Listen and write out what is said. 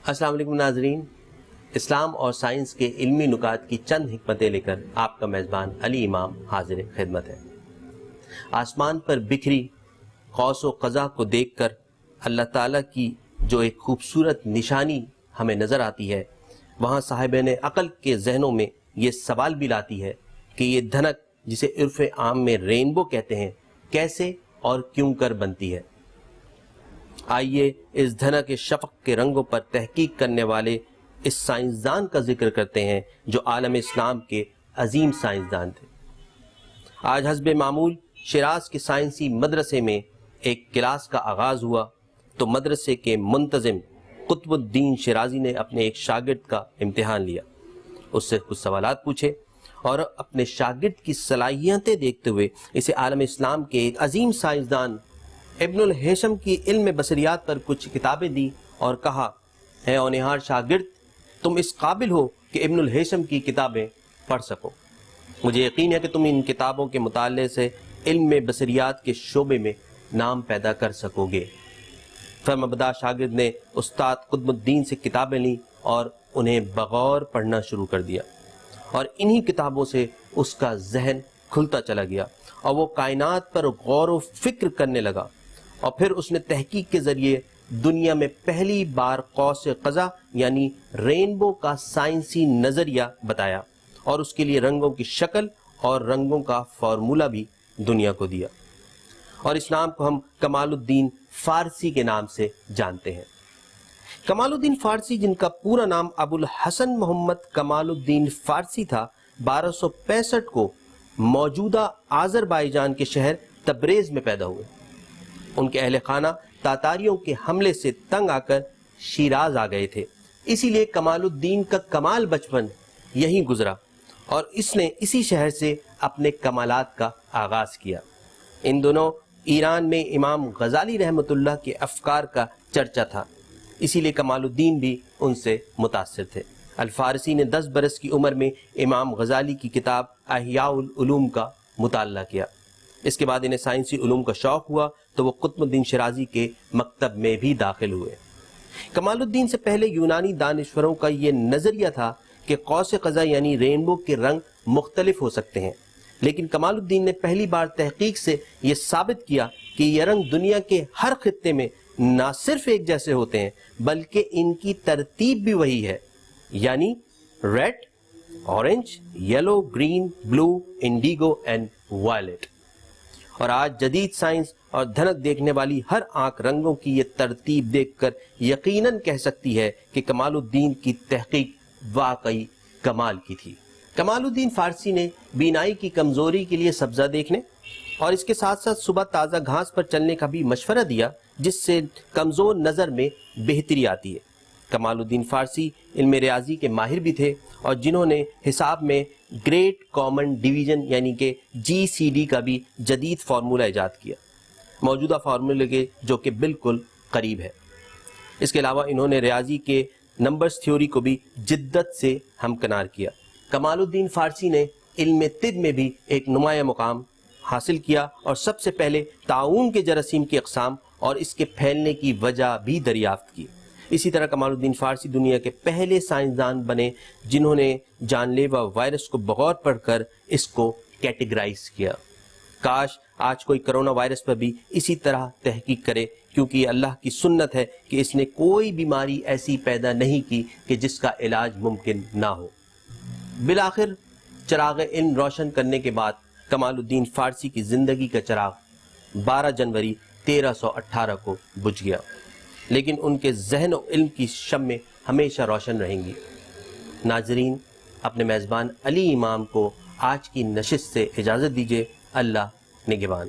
السلام علیکم ناظرین، اسلام اور سائنس کے علمی نکات کی چند حکمتیں لے کر آپ کا میزبان علی امام حاضر خدمت ہے۔ آسمان پر بکھری قوس و قزح کو دیکھ کر اللہ تعالیٰ کی جو ایک خوبصورت نشانی ہمیں نظر آتی ہے، وہاں صاحبین عقل کے ذہنوں میں یہ سوال بھی لاتی ہے کہ یہ دھنک جسے عرف عام میں رینبو کہتے ہیں، کیسے اور کیوں کر بنتی ہے؟ آئیے اس دھنک شفق کے رنگوں پر تحقیق کرنے والے اس سائنسدان کا ذکر کرتے ہیں جو عالم اسلام کے عظیم سائنسدان تھے۔ آج حسب معمول شیراز کے سائنسی مدرسے میں ایک کلاس کا آغاز ہوا تو مدرسے کے منتظم قطب الدین شیرازی نے اپنے ایک شاگرد کا امتحان لیا، اس سے کچھ سوالات پوچھے اور اپنے شاگرد کی صلاحیتیں دیکھتے ہوئے اسے عالم اسلام کے ایک عظیم سائنسدان ابن الہیثم کی علم بصریات پر کچھ کتابیں دی اور کہا، اے اونہار شاگرد، تم اس قابل ہو کہ ابن الہیثم کی کتابیں پڑھ سکو۔ مجھے یقین ہے کہ تم ان کتابوں کے مطالعے سے علم بصریات کے شعبے میں نام پیدا کر سکو گے۔ فرمانبردار شاگرد نے استاد قطب الدین سے کتابیں لیں اور انہیں بغور پڑھنا شروع کر دیا، اور انہی کتابوں سے اس کا ذہن کھلتا چلا گیا اور وہ کائنات پر غور و فکر کرنے لگا، اور پھر اس نے تحقیق کے ذریعے دنیا میں پہلی بار قوس قزح یعنی رینبو کا سائنسی نظریہ بتایا، اور اس کے لیے رنگوں کی شکل اور رنگوں کا فارمولہ بھی دنیا کو دیا، اور اس نام کو ہم کمال الدین فارسی کے نام سے جانتے ہیں۔ کمال الدین فارسی، جن کا پورا نام ابو الحسن محمد کمال الدین فارسی تھا، 1265 کو موجودہ آذربائیجان کے شہر تبریز میں پیدا ہوئے۔ ان کے اہل خانہ تاتاریوں کے حملے سے تنگ آ کر شیراز آ گئے تھے، اسی لیے کمال الدین کا کمال بچپن یہیں گزرا، اور اس نے اسی شہر سے اپنے کمالات کا آغاز کیا۔ ان دونوں ایران میں امام غزالی رحمۃ اللہ کے افکار کا چرچا تھا، اسی لیے کمال الدین بھی ان سے متاثر تھے۔ الفارسی نے 10 برس کی عمر میں امام غزالی کی کتاب احیاء العلوم کا مطالعہ کیا۔ اس کے بعد انہیں سائنسی علوم کا شوق ہوا تو وہ قطب الدین شیرازی کے مکتب میں بھی داخل ہوئے۔ کمال الدین سے پہلے یونانی دانشوروں کا یہ نظریہ تھا کہ قوس قزح یعنی رینبو کے رنگ مختلف ہو سکتے ہیں، لیکن کمال الدین نے پہلی بار تحقیق سے یہ ثابت کیا کہ یہ رنگ دنیا کے ہر خطے میں نہ صرف ایک جیسے ہوتے ہیں بلکہ ان کی ترتیب بھی وہی ہے، یعنی red, orange, yellow, green, blue, indigo and violet. اور آج جدید سائنس اور دھنک دیکھنے والی ہر آنکھ رنگوں کی یہ ترتیب دیکھ کر یقیناً کہہ سکتی ہے کہ کمال الدین کی تحقیق واقعی کمال کی تھی۔ کمال الدین فارسی نے بینائی کی کمزوری کے لیے سبزہ دیکھنے اور اس کے ساتھ ساتھ صبح تازہ گھاس پر چلنے کا بھی مشورہ دیا، جس سے کمزور نظر میں بہتری آتی ہے۔ کمال الدین فارسی علم ریاضی کے ماہر بھی تھے، اور جنہوں نے حساب میں گریٹ کامن ڈویژن یعنی کہ GCD کا بھی جدید فارمولہ ایجاد کیا، موجودہ فارمولے کے جو کہ بالکل قریب ہے۔ اس کے علاوہ انہوں نے ریاضی کے نمبرز تھیوری کو بھی جدت سے ہمکنار کیا۔ کمال الدین فارسی نے علم طب میں بھی ایک نمایاں مقام حاصل کیا، اور سب سے پہلے طاعون کے جراثیم کی اقسام اور اس کے پھیلنے کی وجہ بھی دریافت کی۔ اسی طرح کمال الدین فارسی دنیا کے پہلے سائنسدان بنے جنہوں نے جان لیوا وائرس کو بغور پڑھ کر اس کو کیٹیگرائز کیا۔ کاش آج کوئی کرونا وائرس پر بھی اسی طرح تحقیق کرے، کیونکہ یہ اللہ کی سنت ہے کہ اس نے کوئی بیماری ایسی پیدا نہیں کی کہ جس کا علاج ممکن نہ ہو۔ بالآخر چراغ علم روشن کرنے کے بعد کمال الدین فارسی کی زندگی کا چراغ 12 جنوری 1318 کو بجھ گیا، لیکن ان کے ذہن و علم کی شمع ہمیشہ روشن رہیں گی۔ ناظرین، اپنے میزبان علی امام کو آج کی نشست سے اجازت دیجیے۔ اللہ نگہبان۔